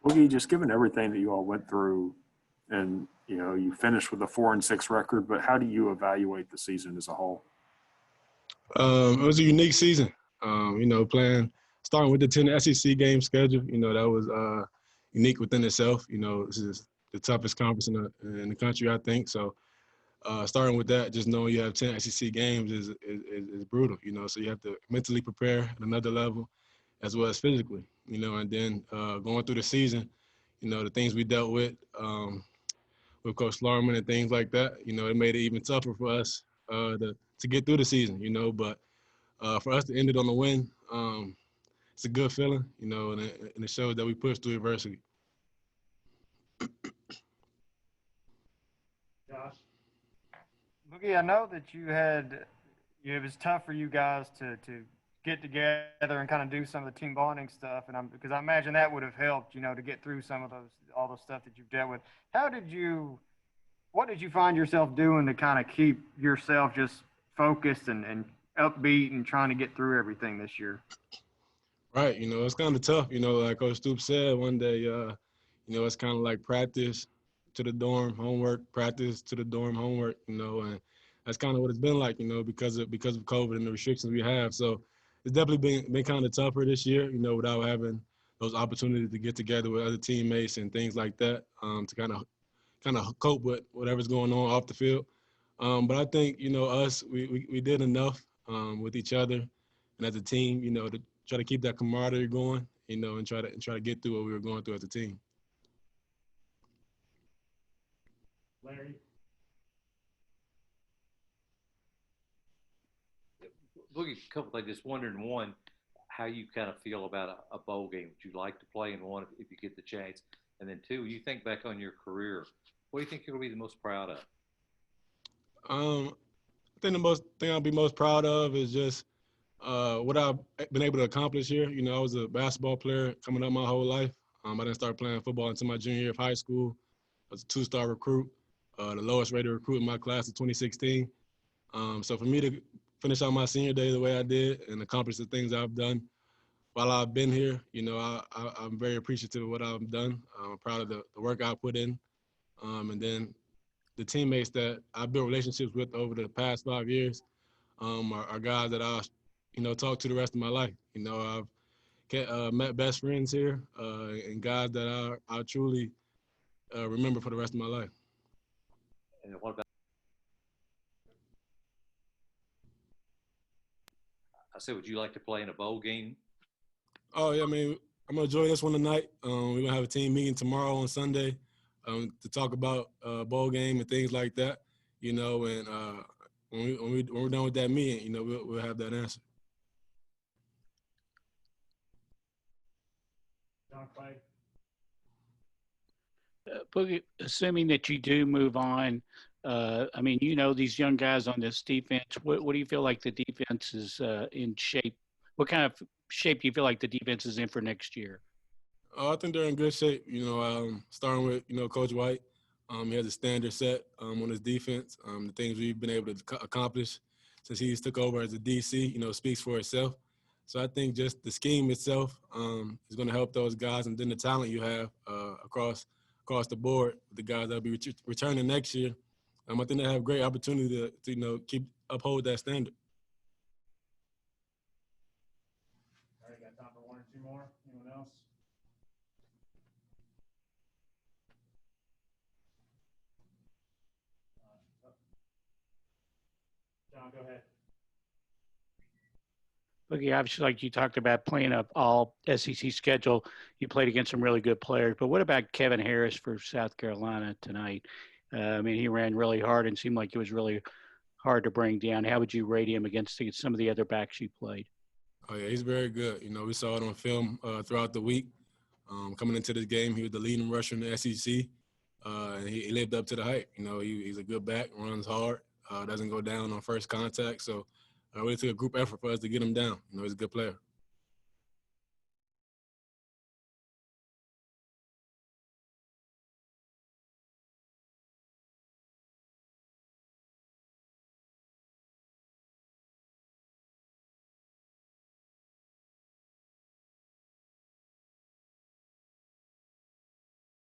Boogie, just given everything that you all went through, and you finished with a 4-6 record, but how do you evaluate the season as a whole? It was a unique season. Starting with the 10 SEC game schedule, that was unique within itself. This is the toughest conference in the country, I think. So starting with that, just knowing you have 10 SEC games is brutal. So you have to mentally prepare at another level, as well as physically. And then going through the season, the things we dealt with Coach Larman and things like that, it made it even tougher for us to get through the season. But for us to end it on a win, it's a good feeling, and it shows that we pushed through adversity. Josh? Boogie, I know that it was tough for you guys to get together and kind of do some of the team bonding stuff, and because I imagine that would have helped, to get through some of all the stuff that you've dealt with. What did you find yourself doing to kind of keep yourself just focused and upbeat and trying to get through everything this year? Right, it's kind of tough. Like Coach Stoops said one day, it's kind of like practice to the dorm, homework, practice to the dorm, homework, and that's kind of what it's been like, because of COVID and the restrictions we have. So it's definitely been kind of tougher this year, without having those opportunities to get together with other teammates and things like that, to kind of cope with whatever's going on off the field. But I think, us, we did enough with each other and as a team, to try to keep that camaraderie going, and try to get through what we were going through as a team. Larry? Boogie, a couple things. Just wondering, one, how you kind of feel about a bowl game. Would you like to play in one if you get the chance? And then two, you think back on your career, what do you think you'll be the most proud of? I think the most thing I'll be most proud of is just what I've been able to accomplish here. I was a basketball player coming up my whole life. I didn't start playing football until my junior year of high school. I was a 2-star recruit, the lowest rated recruit in my class of 2016. So for me to finish out my senior day the way I did and accomplish the things I've done while I've been here, I'm very appreciative of what I've done. I'm proud of the work I put in. And then the teammates that I built relationships with over the past 5 years are guys that I'll, talk to the rest of my life. I've met best friends here and guys that I'll truly remember for the rest of my life. And what about? I said, would you like to play in a bowl game? Oh, yeah, I'm going to enjoy this one tonight. We're going to have a team meeting tomorrow on Sunday to talk about bowl game and things like that, and when we're done with that meeting, we'll have that answer. John Clay? Boogie, assuming that you do move on, these young guys on this defense, what do you feel like the defense is in shape? What kind of shape do you feel like the defense is in for next year? I think they're in good shape. Starting with, Coach White. He has a standard set on his defense. The things we've been able to accomplish since he's took over as a DC, speaks for itself. So I think just the scheme itself is going to help those guys, and then the talent you have across the board, the guys that'll be returning next year. I think they have great opportunity to uphold that standard. All right, got time for one or two more. Anyone else? John, go ahead. Boogie, obviously, like you talked about playing up all SEC schedule, you played against some really good players. But what about Kevin Harris for South Carolina tonight? He ran really hard and seemed like it was really hard to bring down. How would you rate him against some of the other backs you played? Oh, yeah, he's very good. We saw it on film throughout the week. Coming into this game, he was the leading rusher in the SEC, and he lived up to the hype. He's a good back, runs hard, doesn't go down on first contact. So it really took a group effort for us to get him down. He's a good player.